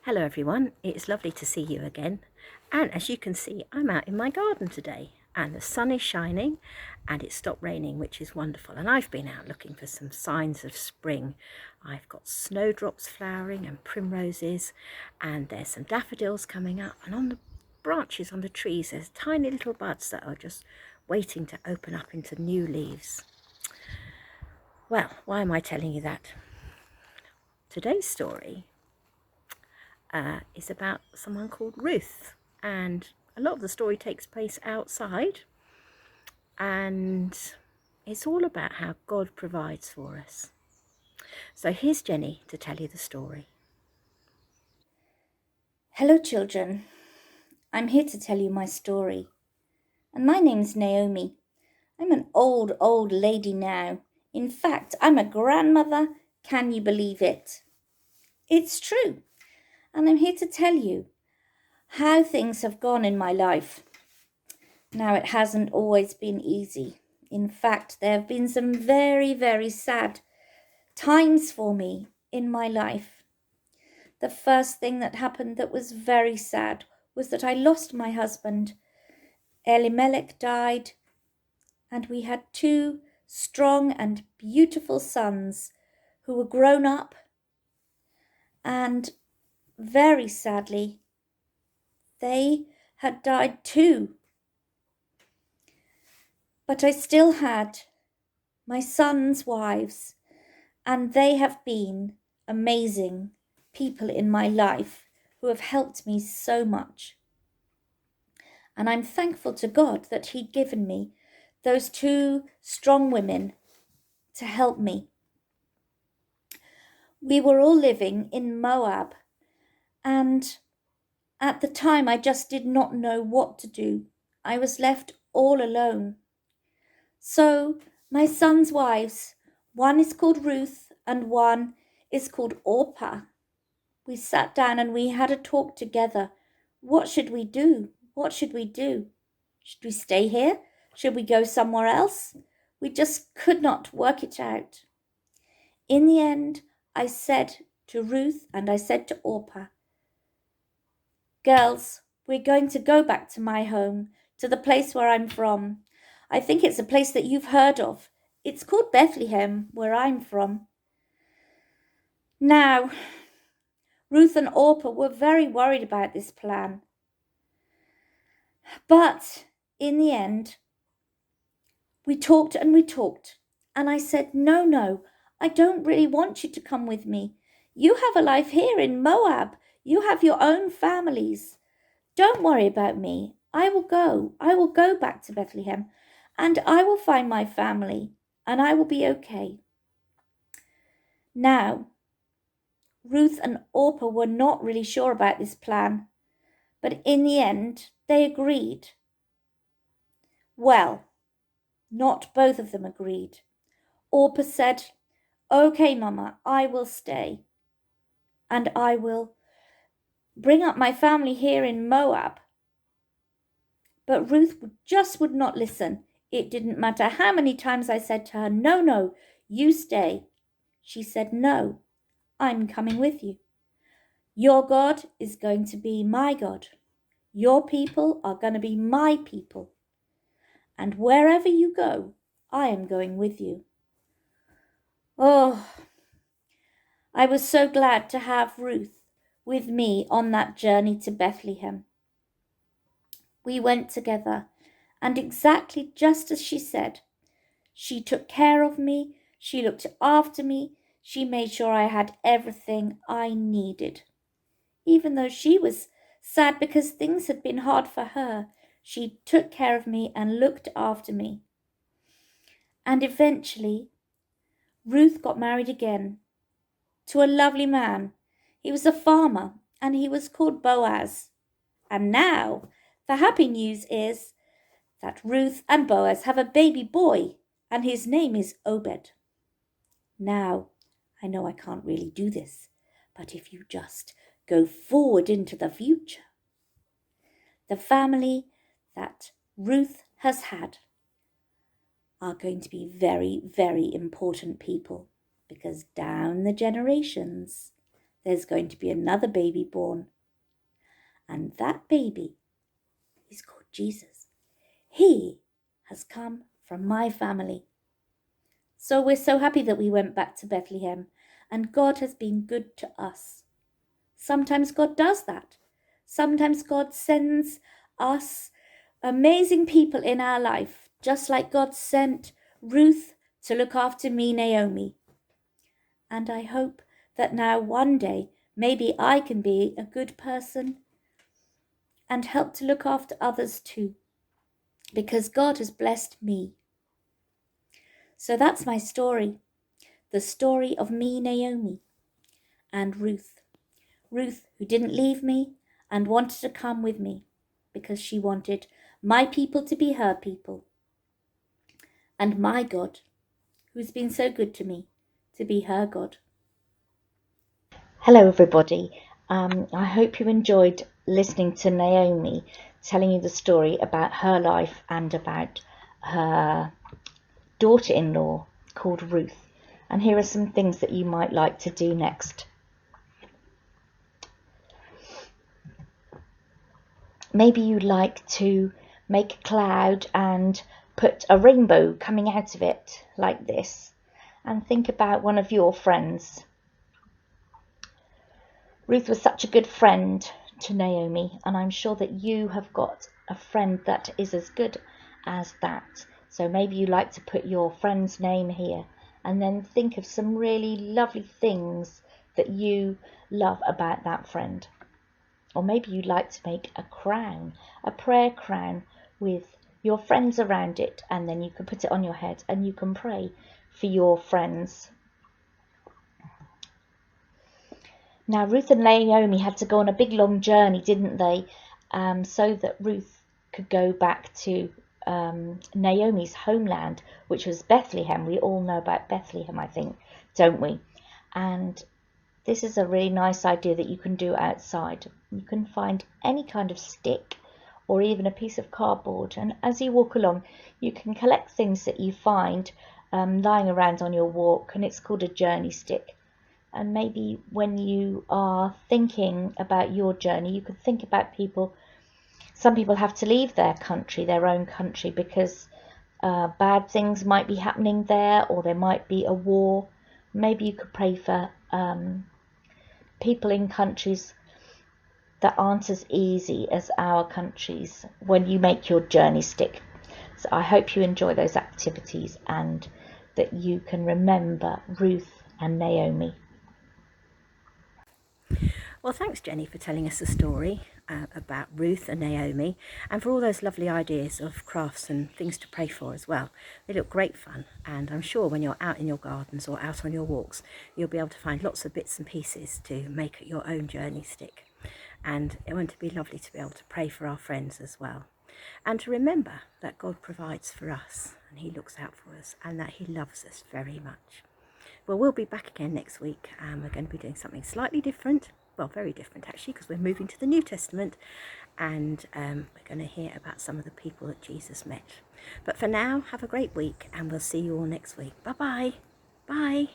Hello everyone, it's lovely to see you again, and as you can see I'm out in my garden today and the sun is shining and it stopped raining, which is wonderful. And I've been out looking for some signs of spring. I've got snowdrops flowering and primroses, and there's some daffodils coming up, and on the branches on the trees there's tiny little buds that are just waiting to open up into new leaves. Well, why am I telling you that? Today's story is about someone called Ruth, and a lot of the story takes place outside, and it's all about how God provides for us. So here's Jenny to tell you the story. Hello children, I'm here to tell you my story. And my name's Naomi. I'm an old lady now. In fact, I'm a grandmother. Can you believe it? It's true. And I'm here to tell you how things have gone in my life. Now, it hasn't always been easy. In fact, there have been some very sad times for me in my life. The first thing that happened that was very sad was that I lost my husband. Elimelech died, and we had two strong and beautiful sons who were grown up, and very sadly, they had died too. But I still had my sons' wives, and they have been amazing people in my life who have helped me so much. And I'm thankful to God that He'd given me those two strong women to help me. We were all living in Moab, and at the time I just did not know what to do. I was left all alone. So my sons' wives, one is called Ruth and one is called Orpah. We sat down and we had a talk together. What should we do? What should we do? Should we stay here? Should we go somewhere else? We just could not work it out. In the end, I said to Ruth and I said to Orpah, "Girls, we're going to go back to my home, to the place where I'm from. I think it's a place that you've heard of. It's called Bethlehem, where I'm from." Now, Ruth and Orpah were very worried about this plan. But in the end, we talked, and I said, no, I don't really want you to come with me. You have a life here in Moab. You have your own families. Don't worry about me. I will go back to Bethlehem, and I will find my family, and I will be okay. Now, Ruth and Orpah were not really sure about this plan, but in the end, they agreed. Well, not both of them agreed. Orpah said, "Okay, Mama, I will stay, and I will bring up my family here in Moab." But Ruth just would not listen. It didn't matter how many times I said to her, no, you stay. She said, "No, I'm coming with you. Your God is going to be my God. Your people are going to be my people. And wherever you go, I am going with you." Oh, I was so glad to have Ruth with me on that journey to Bethlehem. We went together, and exactly just as she said, she took care of me, she looked after me, she made sure I had everything I needed. Even though she was sad because things had been hard for her, she took care of me and looked after me. And eventually, Ruth got married again to a lovely man. He was a farmer, and he was called Boaz. And now, the happy news is that Ruth and Boaz have a baby boy, and his name is Obed. Now, I know I can't really do this, but if you just go forward into the future, the family that Ruth has had are going to be very important people, because down the generations, there's going to be another baby born. And that baby is called Jesus. He has come from my family. So we're so happy that we went back to Bethlehem, and God has been good to us. Sometimes God does that. Sometimes God sends us amazing people in our life, just like God sent Ruth to look after me, Naomi. And I hope that now one day, maybe I can be a good person and help to look after others too, because God has blessed me. So that's my story, the story of me, Naomi, and Ruth. Ruth, who didn't leave me and wanted to come with me because she wanted my people to be her people, and my God, who's been so good to me, to be her God. Hello, everybody. I hope you enjoyed listening to Naomi telling you the story about her life and about her daughter-in-law called Ruth. And here are some things that you might like to do next. Maybe you'd like to make a cloud and put a rainbow coming out of it like this, and think about one of your friends. Ruth was such a good friend to Naomi, and I'm sure that you have got a friend that is as good as that. So maybe you like to put your friend's name here and then think of some really lovely things that you love about that friend. Or maybe you'd like to make a crown, a prayer crown with your friends around it, and then you can put it on your head and you can pray for your friends. Now, Ruth and Naomi had to go on a big long journey, didn't they? So that Ruth could go back to Naomi's homeland, which was Bethlehem. We all know about Bethlehem, I think, don't we? And this is a really nice idea that you can do outside. You can find any kind of stick or even a piece of cardboard. And as you walk along, you can collect things that you find lying around on your walk, and it's called a journey stick. And maybe when you are thinking about your journey, you could think about people. Some people have to leave their country, their own country, because bad things might be happening there, or there might be a war. Maybe you could pray for people in countries that aren't as easy as our countries when you make your journey stick. So I hope you enjoy those activities and that you can remember Ruth and Naomi. Well, thanks, Jenny, for telling us the story about Ruth and Naomi, and for all those lovely ideas of crafts and things to pray for as well. They look great fun, and I'm sure when you're out in your gardens or out on your walks, you'll be able to find lots of bits and pieces to make your own journey stick. And it won't be lovely to be able to pray for our friends as well, and to remember that God provides for us, and He looks out for us, and that He loves us very much. Well, we'll be back again next week, and we're going to be doing something slightly different. Well, very different actually, because we're moving to the New Testament, and we're going to hear about some of the people that Jesus met. But for now, have a great week, and we'll see you all next week. Bye-bye. Bye.